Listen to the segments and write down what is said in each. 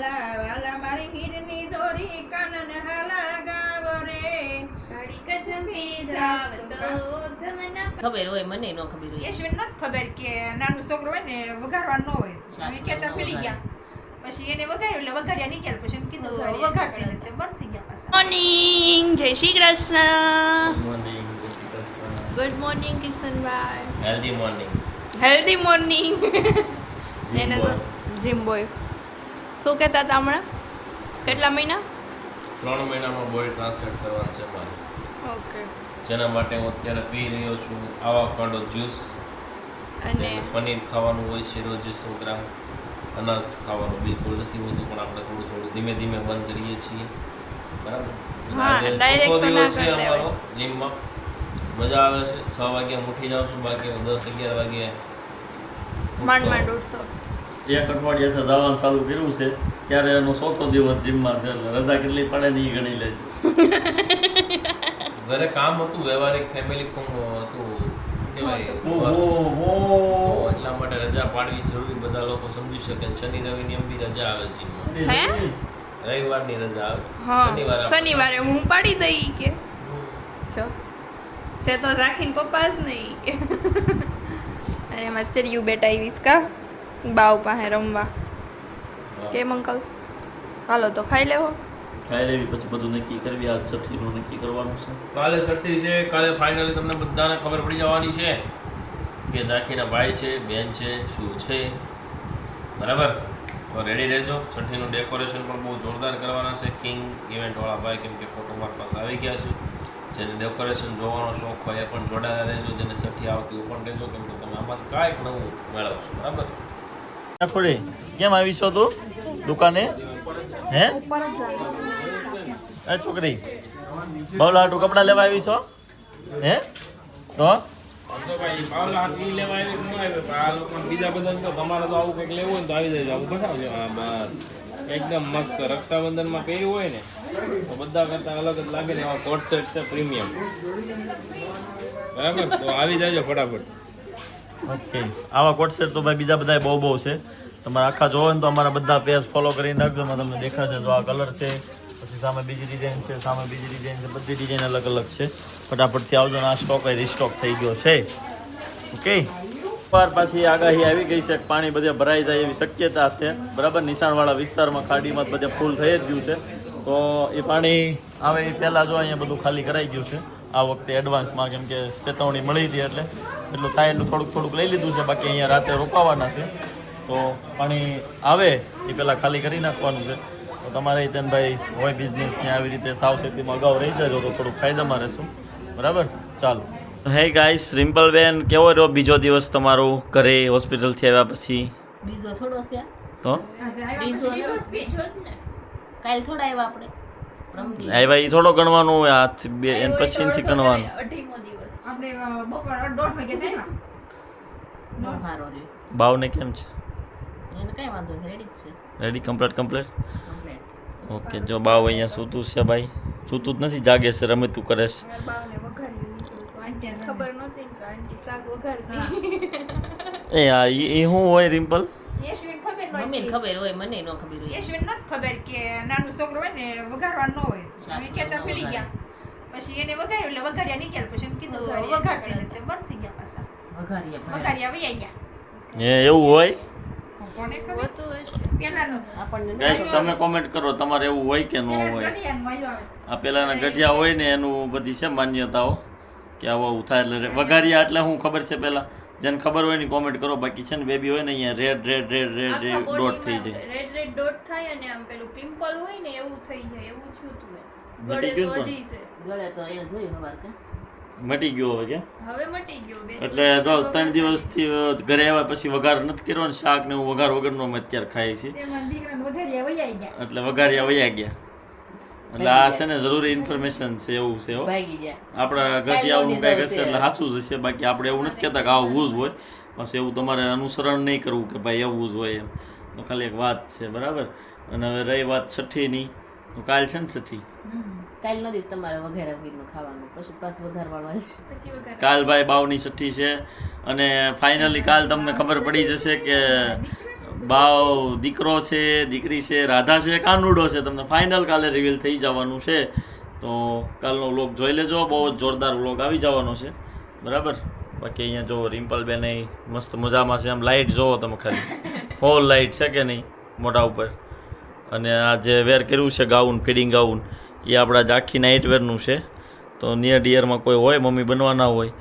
હાલા વાલા મારી હીરની દોરી કાનન હાલા ગાવ રે ઘડીક જમી જાવ તો જમના ખબર હોય મને ન ખબર હોય યશવીન નથી ખબર કે નાનું છોકરો હોય ને વઘારવાનું ન હોય અમે કહેતા ભૂલી ગયા પછી એને વઘાર્યું એટલે વઘાર્યા નીકળ પછી એમ કીધું વઘારતી નથી બંધ થઈ ગયા પાછા મોર્નિંગ જય શ્રી કૃષ્ણ મોર્નિંગ જય Shri Krishna good morning Kishanbhai healthy morning healthy morning એને તો જીમ બોય શું કહેતા હતા હમણાં કેટલા મહિના 3 મહિનામાં બોડી ટ્રાન્સલેટ કરવાનું છે મારે ઓકે જેના માટે હું અત્યારે પી રહ્યો છું આવાકાડો જ્યુસ અને પનીર ખાવાનું હોય છે રોજે 100 ગ્રામ અનાજ ખાવાનું બિલકુલ નથી હોતું પણ આપણે થોડું થોડું ધીમે ધીમે બંધ કરીએ છીએ બરાબર હા, આજે direct ચોથો તો ના દિવસ છે કરી દેવાય. અમારો જીમમાં મજા આવે છે 6 વાગે ઉઠી જાઉં છું બાકી 10-11 વાગે માંડ માંડ ઉઠતો એક અઠવાડિયાથી જવાનું ચાલુ કર્યું છે ત્યારે એનો ચોથો દિવસ જીમમાં છે એટલે રજા કેટલી પડે ને એ ગણી લેજો ઘરે કામ હતું વ્યવહારિક ફેમિલી હતું કહેવાય ઓહો એટલા માટે રજા પાડવી જરૂરી બધા લોકો સમજી શકે શનિ રવિની એમ બી રજા આવે છે હે રવિવારની રજા આવે હા શનિવારે શનિવારે હું પાડી દઈ કે જો સે તો રાખીને પપ્પા જ નહીં કે અને મસ્ત યુ બેટા આવીશ કા બાવ પાસે રમવા કેમ અંકલ હાલો તો ખાઈ લેવો ખાઈ લેવી પછી બધું નક્કી કરવી આજ છઠ્ઠીનું નક્કી કરવાનું છે કાલે છઠ્ઠી છે કાલે ફાઇનલી તમને બધાને ખબર પડી જવાની છે કે ઝાંખીના ભાઈ છે બેન છે શું છે બરાબર તો રેડી રહેજો છઠ્ઠીનું ડેકોરેશન પણ બહુ જોરદાર કરવાના છે કિંગ ઇવેન્ટવાળા ભાઈ કેમ કે ફોટો માર્ક પાસે આવી ગયા છે જેને ડેકોરેશન જોવાનો શોખ હોય એ પણ જોડાયેલા રહેજો જેને છઠ્ઠી આવતી એ પણ રહેજો કેમ કે તમે આમાંથી કાંઈક નવું મેળવશો બરાબર થોડી કેમ આવી છો તું દુકાને હે એ છોકરી બહુ લાટુ કપડાં લેવા આવી છો હે તો બીજા બધા તમારે તો આવું કંઈક લેવું હોય તો આવી જાય આવું બતાવજો એકદમ મસ્ત રક્ષાબંધનમાં પહેર્યું હોય ને તો બધા કરતા અલગ જ લાગે ને એવા કોટ સેટ છે પ્રીમિયમ બરાબર તો આવી જાજો ફટાફટ ઓકે આવા કોટ સેટ તો ભાઈ બીજા બધા બહુ બહુ છે તમારે આખા જોવો ને તો અમારા બધા પેજ ફોલો કરીને રાખજો એમાં તમને દેખાશે તો આ કલર છે પછી સામે બીજી ડિઝાઇન છે સામે બીજી ડિઝાઇન છે બધી ડિઝાઇન અલગ અલગ છે ફટાફટથી આવજો ને આ સ્ટોક રીસ્ટોક થઈ ગયો છે ઓકે વાર પાછી આગાહી આવી ગઈ છે પાણી બધે ભરાઈ જાય એવી શક્યતા છે બરાબર નિશાણવાળા વિસ્તારમાં ખાડીમાં બધે ફૂલ થઈ જ ગયું છે તો એ પાણી આવે એ પહેલાં જો અહીંયા બધું ખાલી કરાઈ ગયું છે આ વખતે એડવાન્સમાં કેમ કે ચેતવણી મળી હતી એટલે એટલું થાય એટલું થોડુંક લઈ લીધું છે બાકી અહીંયા રાતે રોકાવાના છે તો પાણી આવે એ પહેલાં ખાલી કરી નાખવાનું છે તો તમારે હિતેનભાઈ હોય બિઝનેસને આવી રીતે સાવચેતીમાં અગાઉ રહી જાય તો થોડુંક ફાયદામાં રહેશું બરાબર ચાલો હે ગાઈસ રિમ્પલબેન કેવો રહ્યો બીજો દિવસ તમારો ઘરે હોસ્પિટલથી આવ્યા પછી બીજો થોડો છે તો બીજો જ ને કાલ થોડા આવ્યા આપણે આવ્યા એ થોડો ગણવાનું હોય હાથ બે એન પછીથી ગણવાનું અઢીમો દિવસ આપણે બપોર 1:30 વાગે થયા બહુ સારો રહ્યો ભાવને કેમ છે એને કઈ વાંધો નહીં રેડી જ છે રેડી કમ્પ્લીટ કમ્પ્લીટ ઓકે જો બાવ અહીંયા સૂતું છે ભાઈ સૂતું જ નથી જાગે છે રમતું કરે છે બાવને વઘાર્યું નીકળ્યું તો આંટીને ખબર નહોતી ને તો આંટી શાક વઘારતી એ હા એ શું હોય રિમ્પલ યશવીન ખબર મમ્મીને નહોતી ખબર હોય મને ન ખબર હોય યશવીન નથી ખબર કે નાનું છોકરો હોય ને વઘારવાનું ન હોય અમે કહેતા ભૂલી ગયા પછી એને વઘાર્યું એટલે વઘાર્યા નીકળ પછી એમ કીધું વઘારતી નથી બંધ થઈ ગયા પાછા વઘારીએ વઘાર્યા વૈયા ગયા એ એવું હોય કોને ખબર તો હશે પેલાનું આપણને ગાઈસ તમે કોમેન્ટ કરો તમારે એવું હોય કે ન હોય ગઢિયાનું મળ્યું આવે આ પેલાના ગઢિયા હોય ને એનું બધી છે માન્યતાઓ કે આવું આવું થાય એટલે વઘારિયા એટલે શું ખબર છે પેલા જેને ખબર હોય ને કોમેન્ટ કરો બાકી છે ને બેબી હોય ને અહીંયા રેડ ડોટ થઈ જાય રેડ ડોટ થાય અને આમ પેલું પિમ્પલ હોય ને એવું થઈ જાય એવું થયું તું ગળે મટી તો ગયું હજી છે ગળે તો એ જોયું હવાર કે મટી ગયો હવે કે હવે મટી ગયો બે એટલે જો 3 દિવસથી ઘરે આવ્યા પછી વઘાર નથી કર્યો ને શાક ને હું વઘાર વગરનો અમે અત્યારે ખાઈએ છીએ તેમાં દીકરાને વઘાર્યા વૈયા ગયા એટલે વઘારિયા વયા ગયા એટલે આ છે ને જરૂરી ઇન્ફોર્મેશન છે એવું છે હો ભાગી ગયા આપણા ઘટિયાઓનું કંઈક હશે એટલે સાચું જ હશે બાકી આપણે એવું નથી કહેતા કે આવું જ હોય બસ એવું તમારે અનુસરણ નહીં કરવું કે ભાઈ એવું જ હોય એમ તો ખાલી એક વાત છે બરાબર અને હવે રહી વાત છઠ્ઠીની તો કાલ છે ને છઠ્ઠી કાલ ન દિવસ તમારે વઘારા વગરનું ખાવાનું પછી પાછું વઘારવાળું છે પછી વગર કાલ ભાઈ બાવની છઠ્ઠી છે અને ફાઇનલી કાલ તમને ખબર પડી જશે કે બાવ દીકરો છે, દીકરી છે, રાધા છે, કાનુડો છે, તમને ફાઇનલ કાલે રિવીલ થઈ જવાનું છે. તો કાલનો વ્લોગ જોઈ લેજો, બહુ જ જોરદાર વ્લોગ આવી જવાનો છે. બરાબર. બાકી અહીંયા જો રિમ્પલબેન મસ્ત મજામાં છે. આમ લાઇટ જોવો તમે ખાલી, હોલ લાઇટ છે કે નહીં મોઢા ઉપર. અને આ જે વેર કર્યું છે ગાઉન, ફિડિંગ ગાઉન, એ આપણા જ આખી નાઇટ વેરનું છે. તો નિયર ડિયરમાં કોઈ હોય, મમ્મી બનવાના હોય,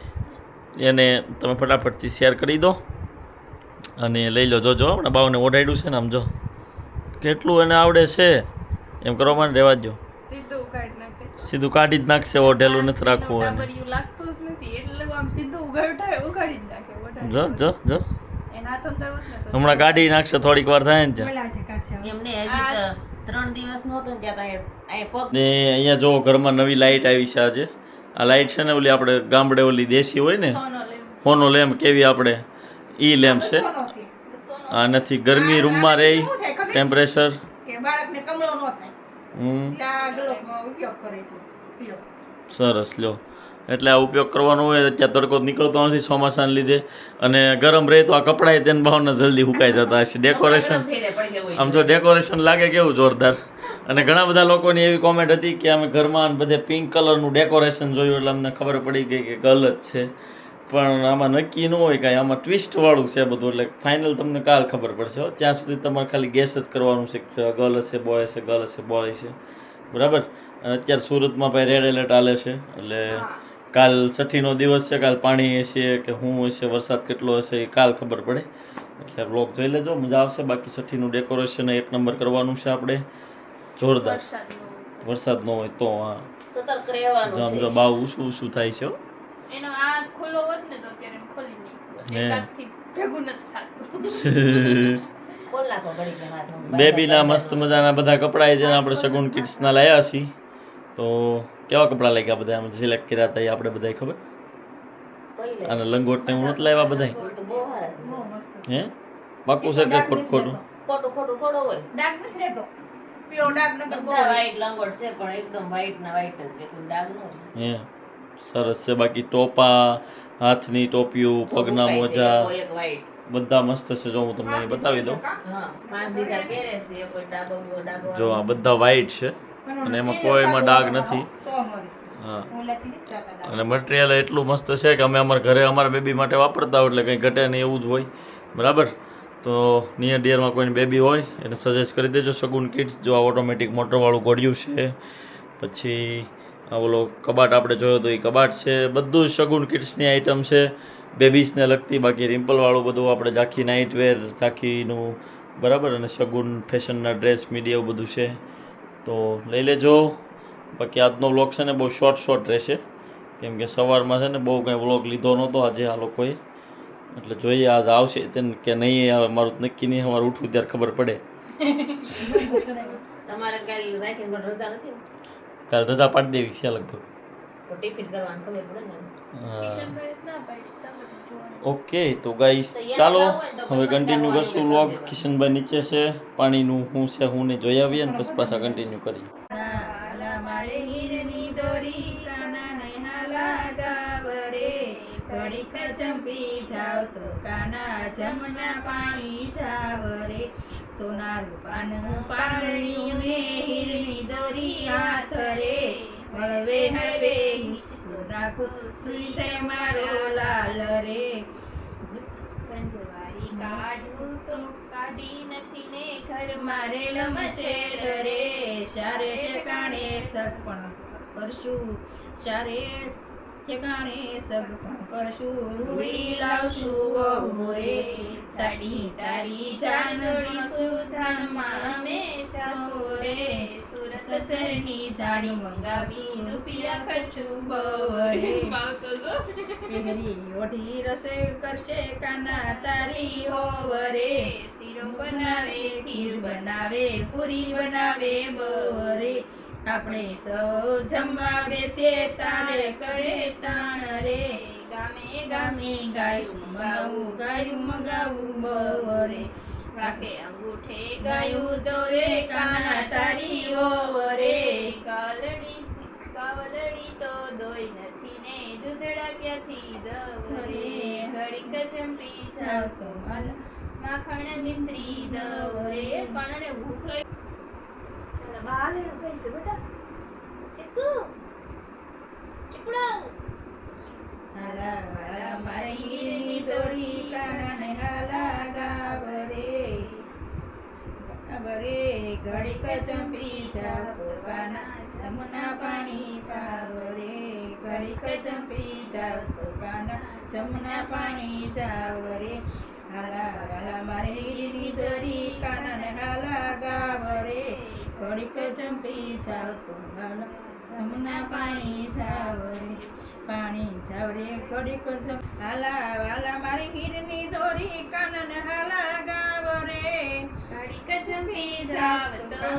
એને તમે ફટાફટથી શેર કરી દો અને લઈ લો. જોજો આપણા બાવને ઓઢાડ્યું છે ને, આમ જો કેટલું એને આવડે છે. એમ કરવા માટે રહેવા દો, સીધું ઉગાડી નાખે છે. સીધું કાઢી જ નાખશે, ઓઢેલું નથી રાખવું એને. ટાબરિયું લાગતું જ નથી એટલે આમ સીધું ઉગાડી જ નાખે. જો જો જો એના હાથ અંદર હોત ને તો હમણાં કાઢી નાખશે, થોડીક વાર થાય ને ત્યાં. એમને હજી તો 3 દિવસ નહોતું ત્યાં તો અહીંયા પગ ને અહીંયા જો ઘરમાં નવી લાઇટ આવી છે આજે. આ લાઇટ છે ને ઓલી આપણે ગામડે ઓલી દેશી હોય ને, સોનો લેવું. હોનો લેમ્પ કેવી આપણે, ઈ લેમ્પ છે. આ નથી ગરમી રૂમમાં રહી, ટેમ્પરેચર. કે બાળકને કમળો ન થાય ત્યાં આગળ ઉપયોગ કરે છે પીળો. સરસ લ્યો. એટલે આ ઉપયોગ કરવાનો હોય અત્યારે તડકો નીકળતો નથી ચોમાસાને લીધે, અને ગરમ રહે તો આ કપડાં તેને ભાવના જલ્દી સુકાઈ જતા હશે. ડેકોરેશન થઈ જાય પડી જવું આમ જો ડેકોરેશન લાગે કેવું જોરદાર. અને ઘણા બધા લોકોની એવી કોમેન્ટ હતી કે અમે ઘરમાં બધે પિંક કલરનું ડેકોરેશન જોયું એટલે અમને ખબર પડી ગઈ કે ગલત છે. પણ આમાં નક્કી ન હોય કાંઈ, આમાં ટ્વિસ્ટવાળું છે બધું. એટલે ફાઇનલ તમને કાલ ખબર પડશે. ત્યાં સુધી તમારે ખાલી ગેસ જ કરવાનું છે કે ગર્લ હશે બોય હશે, ગર્લ હશે બોય છે. બરાબર. અને અત્યારે સુરતમાં ભાઈ રેડ એલર્ટ હાલે છે. એટલે કાલ 6ઠીનો દિવસ છે. કાલ પાણી હશે કે શું હશે, વરસાદ કેટલો હશે એ કાલ ખબર પડે. એટલે બ્લોગ જોઈ લેજો, મજા આવશે. બાકી 6ઠીનું ડેકોરેશન 1 નંબર કરવાનું છે આપણે, જોરદાર. વરસાદ ન હોય તો હા સતર્ક રહેવાનું જો આમ છે જો બાવ ઊંચું ઊંચું થાય છે હો. એનો હાથ ખુલ્લો હોત ને તો અત્યારે એને ખોલી નહીં. હે. એકાદથી ભેગું નથી થતું. ખોલ નાખો ઘડીક વાર હાથમાં. બેબીના મસ્ત મજાના બધા કપડાં જેને આપણે સગુન કિડ્સના લાવ્યા છીએ. તો કેવા કપડાં લાગ્યા બધા આમ સિલેક્ટ કર્યા હતા એ આપણે બધાય ખબર. કઈ લે અને લંગોટ ને હું નથી લાવ્યા બધાય. એ તો બહુ સારા છે. બહુ મસ્ત. હે પાકું છે કે ખોટું ખોટું? ખોટું ખોટું થોડો હોય. ડાઘ નથી રહેતો. પીળો ડાઘ નગર બહુ બધા white લંગોટ છે પણ એકદમ white ના white જ છે, કોઈ ડાઘ ન હોય. હે સરસ છે. બાકી ટોપા, હાથની ટોપિયું, પગના હુકાય છે મોજા એક white. બધા મસ્ત છે. જો હું તમને અહીં બતાવી દઉં. હા 5 દીધા પહેરે છે, કોઈ ડાઘો ડાઘો જો આ બધા વ્હાઈટ છે અને એમાં કોઈમાં ડાઘ નથી. તો મરે. હા ઓલાથી નથી જાતા ડાઘ. અને મટીરિયલ એટલું મસ્ત છે કે અમે અમારા ઘરે અમારા બેબી માટે વાપરતા હોય એટલે કંઈ ઘટે નહીં એવું જ હોય. બરાબર. તો નિયર ડિયરમાં કોઈની બેબી હોય એને સજેસ્ટ કરી દેજો સગુન કિડ્સ. જો આ ઓટોમેટિક મોટરવાળું ઘોડિયું છે, પછી આ ઓલો કબાટ આપણે જોયો તો એ કબાટ છે. બધું જ સગુન કિડ્સની આઈટમ છે, બેબીસને લગતી. બાકી રિમ્પલવાળું બધું આપણે ઝાંખી નાઇટ વેર, ઝાંખીનું બરાબર, અને સગુન ફેશનના ડ્રેસ મીડિયા એવું બધું છે. તો લઈ લેજો. બાકી આજનો વ્લોગ છે ને બહુ શોર્ટ રહેશે, કેમ કે સવારમાં છે ને બહુ કંઈ વ્લોગ લીધો નહોતો આજે આ લોકોએ. એટલે જોઈએ આજ આવશે તેને કે નહીં આવે, મારું નક્કી નહીં. અમારે ઉઠવું ત્યારે ખબર પડે. તમારે કાલ સાયકલ પર રજા નથી ને? કાલ રજા પાડી દેવી છે લગભગ. તો ટિફિન કરવાનું ખબર પડે ને. હા. કિશનભાઈ ના પાડી સવારે જોવાનું. ઓકે તો ગાઈસ ચાલો હવે કન્ટિન્યુ કરશું વ્લોગ. કિશનભાઈ નીચે છે, પાણીનું શું છે હું ને જોઈ આવીએ ને પછી પાછા કન્ટિન્યુ કરીએ. મારે હીરની દોરી કાનાને હાલા ગાવરે, ઘડીક ચંપી જાવ તો કાના જમના પાણી જાવરે, સોના રૂપાનું પારણ્યું ને હીરની દોરી હાથ રે, હળવે હળવે હિંચકો નાખું સુઈ છે મારો લાલ રે. સંજવારી કાઢું તો કાઢી નથી ને ઘર મારે લમચેડ રે, શારે ઠેકાણે સગપણ કરશું, શારે ઠેકાણે સગપણ કરશું, રૂડી લાવશું વહુ રે, સાડી તારી જાન જોડીશું, જાનમાં અમે જાસો રે, સુરત શહેરની સાડી મંગાવી રૂપિયા ખર્ચું બહુ રે, ભાવતો જો. પહેરી ઓઢી રસે કરશે કાના તારી હોવ રે, શીરો બનાવે ખીર બનાવે પૂરી બનાવે બરે, આપણે સૌ જમવા બેસે તારે કરે તાણ રે, ગામે ગામે ગાયું મગાવું બરે, વાકે અંગૂઠે ગાયું જોવે કાના તારી હોવ રે, કાવલડી તો દોઈ નથી ને દૂધડા ક્યાંથી દવ રે, ઘડીક ચંપી જાવ તો માખણ મિશ્રી દવરે કણને ભૂખ લાગી ચાલો બાલે રૂપાઈ છે બેટા ચીકુ ચીકડો હાલા હાલા મારી હીરની દોરી કાનને હાલા ગાબરે ઘડીક ચંપી જાવ તો કાના જમના પાણી ચાવરે ઘડીક ચંપી જાવ તો કાના જમના પાણી ચાવરે હાલા હાલા મારે હીરની દોરી કાનને હાલા ગાવરે ઘડીક ચંપી જાવ તો હાલા જમના પાણી ચાવરે પાણી ચાવરે ઘડીક હાલા હાલા મારી હીરની દોરી કાનને હાલા ગાવરે ઘડીક ચંપી જાવ તો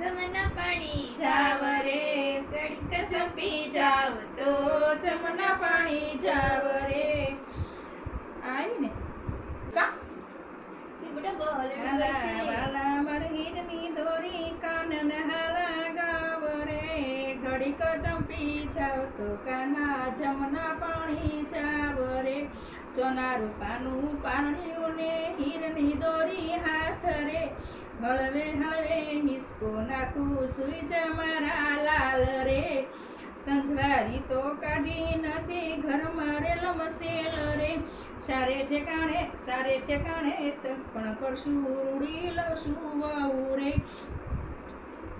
જમના પાણી ચાવરે ઘડીક ચંપી જાવ તો જમના પાણી ચાવરે આવીને કા હાલા હાલા મારી હીરની દોરી કાનને હાલા ગાવરે ઘડીક ચંપી જાવ તો કાના જમના પાણી ચાવરે સોના રૂપાનું પારણ્યું ને હીરની દોરી હાથ રે હળવે હળવે હિસકો નાખું સુઈ જા મારા લાલ રે સંજવારી તો કાઢી નથી ઘરમાં રે લમસેલ રે સારે ઠેકાણે સગપણ કરશું રૂડી લઉશું વાઉ રે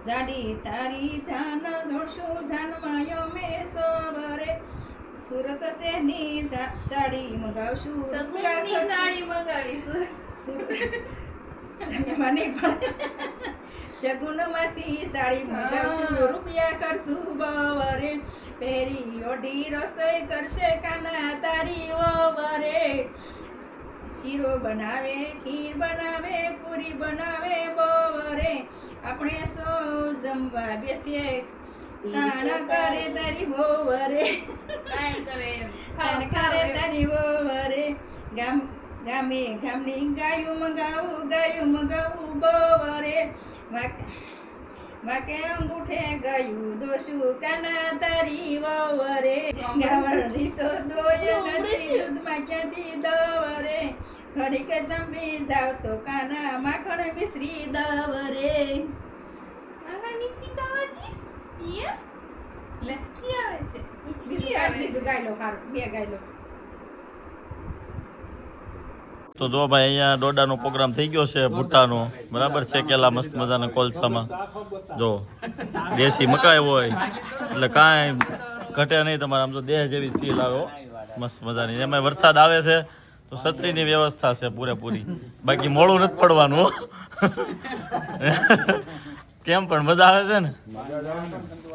જાડી તારી જાન જોડશું જાનમાં યમે સોબરે સુરત શહેરની સાડી મગાવશું સગુનની સાડી મગાવીશું મને પણ શગુનમાંથી સાડી મગાવશું રૂપિયા કરશું બવરે પહેરી ઓઢી રસોઈ કરશે કાના તારી ઓવરે શીરો બનાવે ખીર બનાવે પૂરી બનાવે બવરે આપણે સૌ જમવા બેસીએ તાણ કરે તારી હોવરે કાંઈ કરે એમ. તાણ કરે તારી હોવરે ગામે ગામની ગાયું મગાવું બવરે વાકે અંગૂઠે ગાયું દોશું કાના તારી વવરે ગાવડી તો દોય નથી દૂધમાં ક્યાંથી દવરે ઘડીક જંપી જાવ તો કાના માખણ મિશ્રી દવરે મારા નીચી કાવા છે ઈએ લે કી આવે છે બીજું બીજું ગાઈ લો હારું બે ગાઈ લો તો જો ભાઈ અહીંયા ડોડાનો પ્રોગ્રામ થઈ ગયો છે ભૂટ્ટાનો બરાબર શેકેલા મસ્ત મજાના કોલસામાં જો દેશી મકાઈ હોય એટલે કાંઈ ઘટે નહીં તમારે આમ તો દેહ જેવી ફીલ આવે હો. મસ્ત મજાની એમાં વરસાદ આવે છે તો છત્રીની વ્યવસ્થા છે પૂરેપૂરી બાકી મોડું નથી પડવાનું હો. કેમ પણ મજા આવે છે ને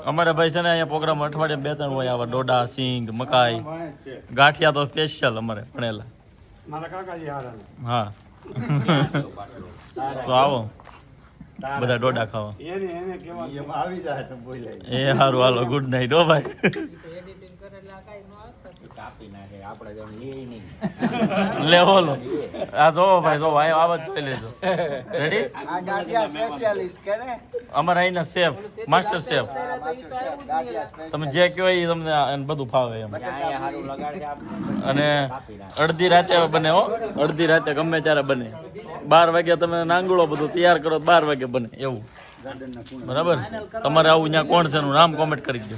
અમારે ભાઈ છે ને અહીંયા પ્રોગ્રામ અઠવાડિયે 2-3 હોય આવા ડોડા સિંગ મકાઈ ગાંઠિયા તો સ્પેશિયલ અમારે ભણેલા હા તો આવો બધા ડોડા ખાવા એ સારું હાલો ગુડ નાઇટ હો ભાઈ લે બોલો આ જોવો ભાઈ જોવો આ આવાજ જોઈ લેજો રેડી અમારા અહીંના શેફ માસ્ટર શેફ તમે જે કહો એ તમને એને બધું ફાવે એમ અને અડધી રાતે બને હો અડધી રાતે ગમે ત્યારે બને 12 વાગે તમે નાંગળો બધું તૈયાર કરો 12 વાગે બને એવું બરાબર તમારે આવું ત્યાં કોણ છે એનું નામ કોમેન્ટ કરી દો